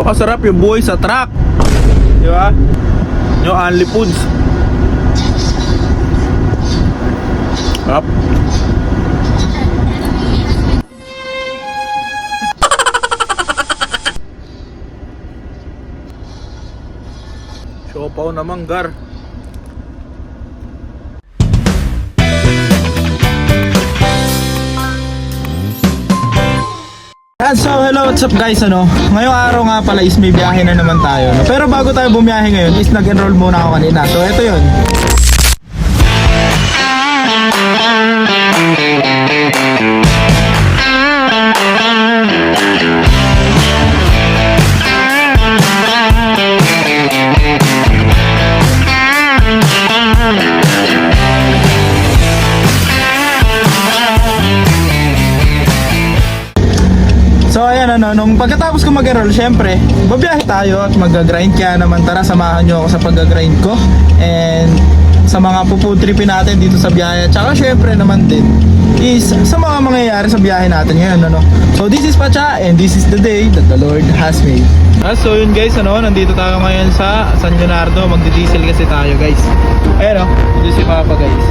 Kasarap yung buhay sa truck. Di ba? Yung Only Foods. Up. Siopaw na manggar. So hello, what's up guys, ngayong araw nga pala is may biyahe na naman tayo, pero bago tayo bumiyahe ngayon is nag-enroll muna ako kanina. So ito yun. So ayan, nung pagkatapos ko mag-enroll, syempre babiyahe tayo at mag-grind. Kaya naman tara, samahan nyo ako sa pag-grind ko and sa mga puputripin natin dito sa biyahe. Tsaka syempre naman din is sa mga mangyayari sa biyahe natin ngayon, So this is Pacha and this is the day that the Lord has made. So yun guys, nandito tayo ngayon sa San Leonardo. Magdi-diesel kasi tayo guys. Ayan dito si Papa guys.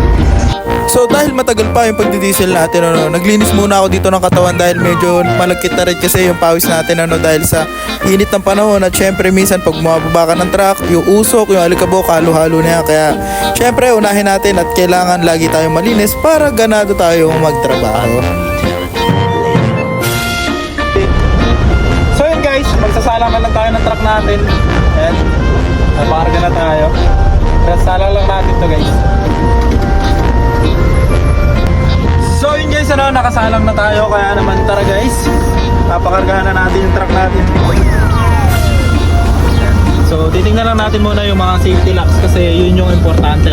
So dahil matagal pa yung pagdidiesel natin, naglinis muna ako dito ng katawan dahil medyo malagkit na rin kasi yung pawis natin, dahil sa init ng panahon. At syempre minsan pag bumababa ka ng truck, yung usok, yung alikabok, halo-halo na yan. Kaya syempre unahin natin at kailangan lagi tayong malinis para ganado tayong magtrabaho. So yun guys, magsasalangan lang tayo ng truck natin. Ayan, naparga na tayo. Sasalang lang natin to guys. So yun guys, nakasalang na tayo. Kaya naman tara guys, papakargahan na natin yung truck natin. So titingnan lang natin muna yung mga safety locks kasi yun yung importante,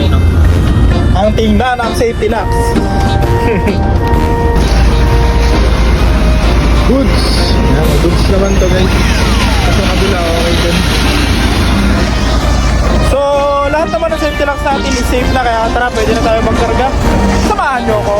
Ang tingnan ang safety locks. Goods. Yan, goods naman to guys. Kasi kabila, okay din. So lahat naman ng safety locks natin is safe na, kaya tara, pwede na tayo magkarga. Samahan nyo ko.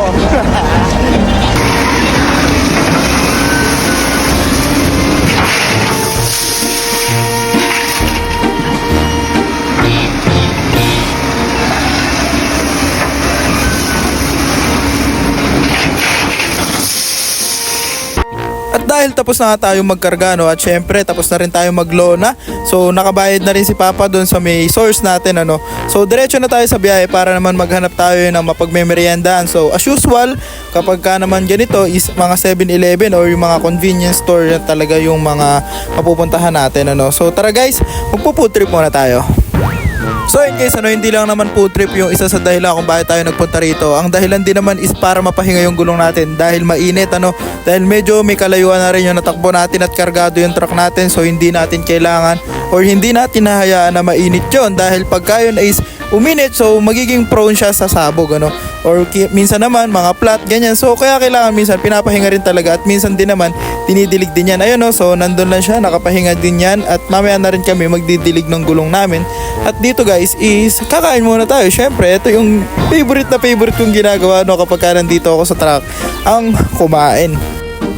At dahil tapos na nga tayo magkarga, at syempre tapos na rin tayo maglona. So nakabayad na rin si Papa doon sa may source natin, So diretso na tayo sa biyahe para naman maghanap tayo ng mapagmemeryendaan. So as usual, kapag ka naman ganito is mga 7-Eleven or yung mga convenience store na talaga yung mga mapupuntahan natin, So tara guys, magpo-food trip muna tayo. So yun guys, hindi lang naman food trip yung isa sa dahilan kung bakit tayo nagpunta rito. Ang dahilan din naman is para mapahinga yung gulong natin dahil mainit, dahil medyo may kalayuan na rin yung natakbo natin at kargado yung truck natin. So hindi natin kailangan or hindi natin nahayaan na mainit yun, dahil pagka yun is uminit, so magiging prone siya sa sabog, or minsan naman mga flat ganyan. So kaya kailangan minsan pinapahinga rin talaga, at minsan din naman dinidilig din yan. Ayun, so nandun lang siya, nakapahinga din yan, at mamaya na rin kami magdidilig ng gulong namin. At dito guys is kakain muna tayo. Syempre ito yung favorite kong ginagawa, kapag ka nandito ako sa truck, ang kumain.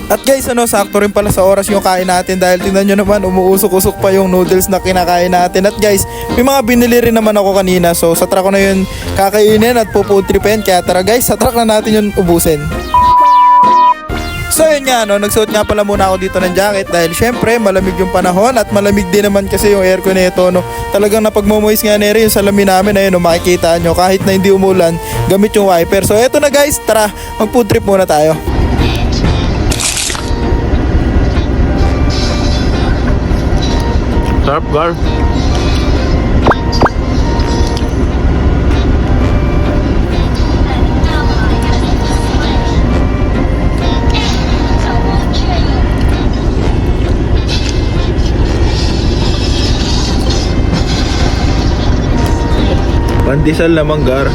At guys, sakto rin pala sa oras yung kain natin, dahil tingnan nyo naman, umuusok-usok pa yung noodles na kinakain natin. At guys, may mga binili rin naman ako kanina, so sa truck ko na yun kakainin at puputripin. Kaya tara guys, sa truck na natin yun ubusin. So yun nga, nagsuot nga pala muna ako dito ng jacket dahil syempre malamig yung panahon, at malamig din naman kasi yung aircon nito, Talagang napagmamoist nga nere yung salamin namin, ayun, makikita nyo kahit na hindi umulan, gamit yung wiper. So eto na guys, tara, mag-food trip muna tayo. Sarap gar. Pandesal na manggar.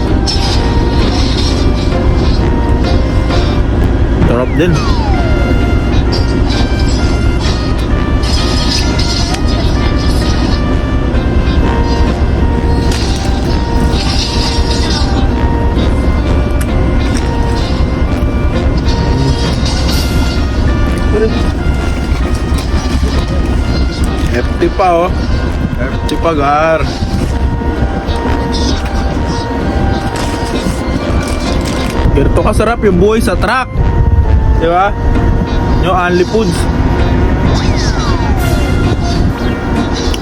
Sarap din. FT pa oh. FT pa gar. Ganito kasarap yung buhay sa truck. Di ba? Yung Only Foods.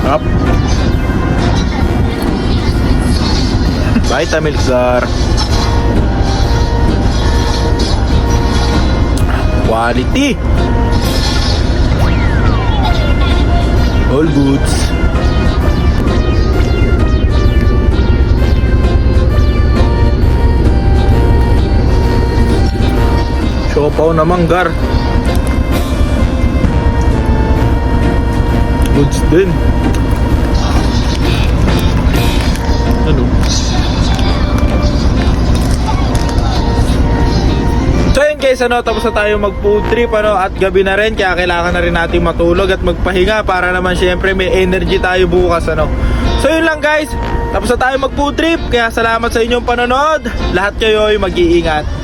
Up. Vitamilk gar. Quality. All goods. Siopaw naman gar. Goods din. Ano? So yun guys, tapos na tayo mag food trip at gabi na rin, kaya kailangan na rin natin matulog at magpahinga para naman syempre may energy tayo bukas So yun lang guys, tapos na tayo mag food trip, kaya salamat sa inyong panonood. Lahat kayo ay mag-iingat.